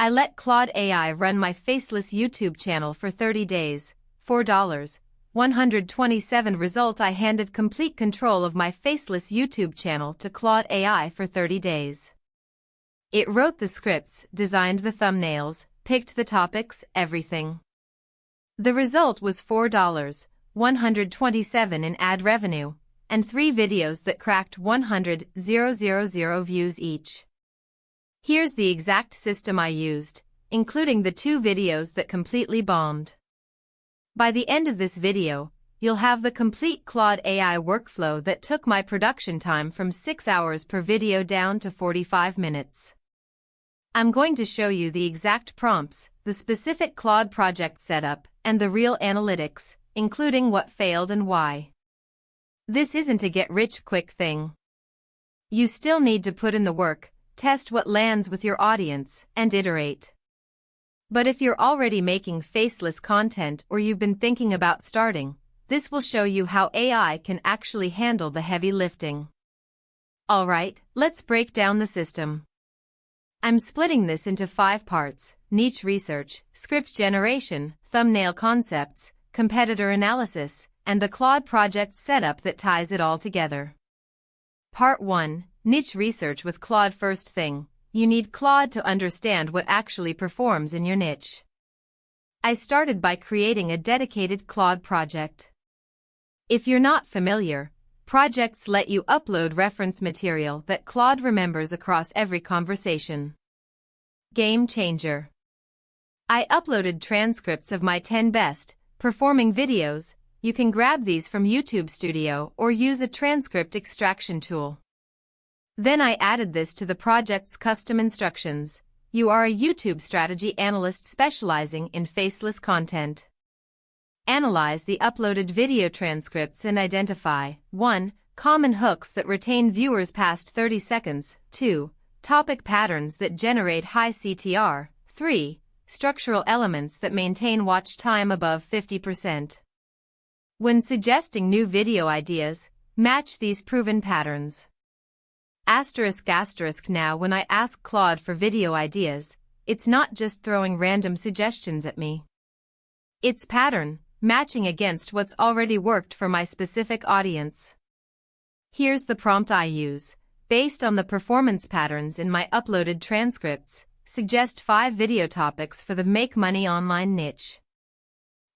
I let Claude AI run my Faceless YouTube channel for 30 days, $4. 127 result. I handed complete control of my Faceless YouTube channel to Claude AI for 30 days. It wrote the scripts, designed the thumbnails, picked the topics, everything. The result was $4. 127 in ad revenue, and 3 videos that cracked 100,000 views each. Here's the exact system I used, including the 2 videos that completely bombed. By the end of this video, you'll have the complete Claude AI workflow that took my production time from 6 hours per video down to 45 minutes. I'm going to show you the exact prompts, the specific Claude project setup, and the real analytics, including what failed and why. This isn't a get-rich-quick thing. You still need to put in the work, test what lands with your audience, and iterate. But if you're already making faceless content or you've been thinking about starting, this will show you how AI can actually handle the heavy lifting. Alright, let's break down the system. I'm splitting this into 5 parts: niche research, script generation, thumbnail concepts, competitor analysis, and the Claude project setup that ties it all together. Part 1, niche research with Claude. First thing, you need Claude to understand what actually performs in your niche. I started by creating a dedicated Claude project. If you're not familiar, projects let you upload reference material that Claude remembers across every conversation. Game changer. I uploaded transcripts of my 10 best performing videos. You can grab these from YouTube Studio or use a transcript extraction tool. Then I added this to the project's custom instructions. You are a YouTube strategy analyst specializing in faceless content. Analyze the uploaded video transcripts and identify 1. Common hooks that retain viewers past 30 seconds, 2. Topic patterns that generate high CTR, 3. Structural elements that maintain watch time above 50%. When suggesting new video ideas, match these proven patterns. Now when I ask Claude for video ideas, it's not just throwing random suggestions at me. It's pattern matching against what's already worked for my specific audience. Here's the prompt I use. Based on the performance patterns in my uploaded transcripts, suggest 5 video topics for the make money online niche.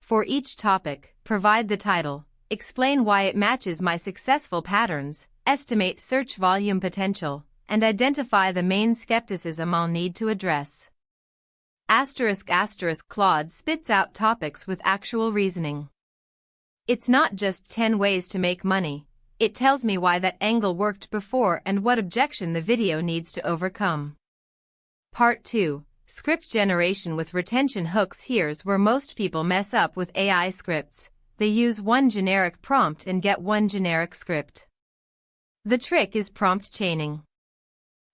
For each topic, provide the title, explain why it matches my successful patterns, estimate search volume potential, and identify the main skepticism I'll need to address. Claude spits out topics with actual reasoning. It's not just 10 ways to make money, it tells me why that angle worked before and what objection the video needs to overcome. Part 2, script generation with retention hooks. Here's where most people mess up with AI scripts. They use one generic prompt and get one generic script. The trick is prompt chaining.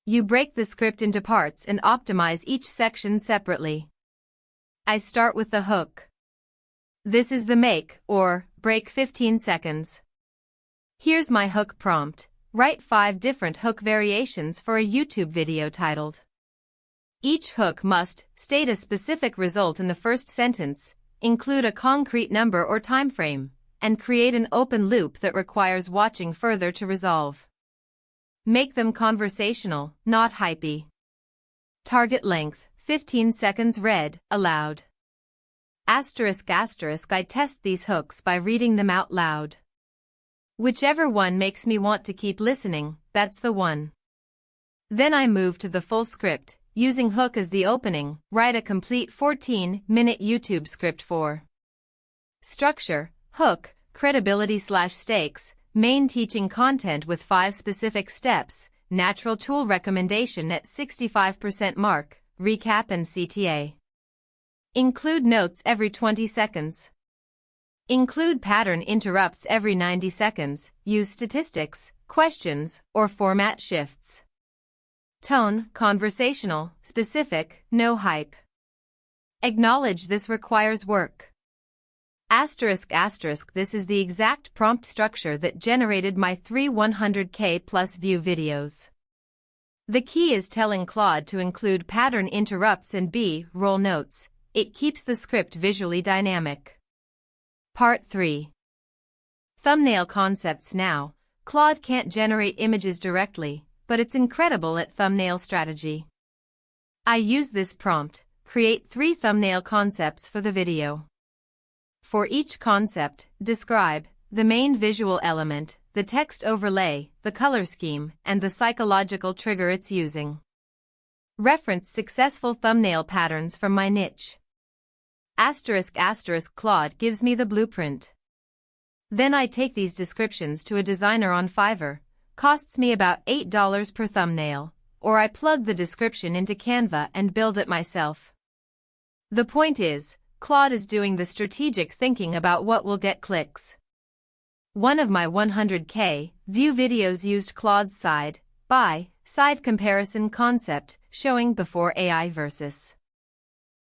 You break the script into parts and optimize each section separately. I start with the hook. This is the make or break 15 seconds. Here's my hook prompt. Write 5 different hook variations for a YouTube video titled. Each hook must state a specific result in the first sentence, include a concrete number or time frame, and create an open loop that requires watching further to resolve. Make them conversational, not hypey. Target length, 15 seconds. Read aloud. I test these hooks by reading them out loud. Whichever one makes me want to keep listening, that's the one. Then I move to the full script, using hook as the opening. Write a complete 14-minute YouTube script for structure, hook, credibility/stakes, main teaching content with 5 specific steps, natural tool recommendation at 65% mark, recap and CTA. Include notes every 20 seconds. Include pattern interrupts every 90 seconds, use statistics, questions, or format shifts. Tone, conversational, specific, no hype. Acknowledge this requires work. This is the exact prompt structure that generated my 3 100K plus view videos. The key is telling Claude to include pattern interrupts and B-roll notes. It keeps the script visually dynamic. Part 3. Thumbnail concepts. Now, Claude can't generate images directly, but it's incredible at thumbnail strategy. I use this prompt: create 3 thumbnail concepts for the video. For each concept, describe the main visual element, the text overlay, the color scheme, and the psychological trigger it's using. Reference successful thumbnail patterns from my niche. ***, Claude gives me the blueprint. Then I take these descriptions to a designer on Fiverr. Costs me about $8 per thumbnail, or I plug the description into Canva and build it myself. The point is, Claude is doing the strategic thinking about what will get clicks. One of my 100K view videos used Claude's side-by-side comparison concept, showing before AI versus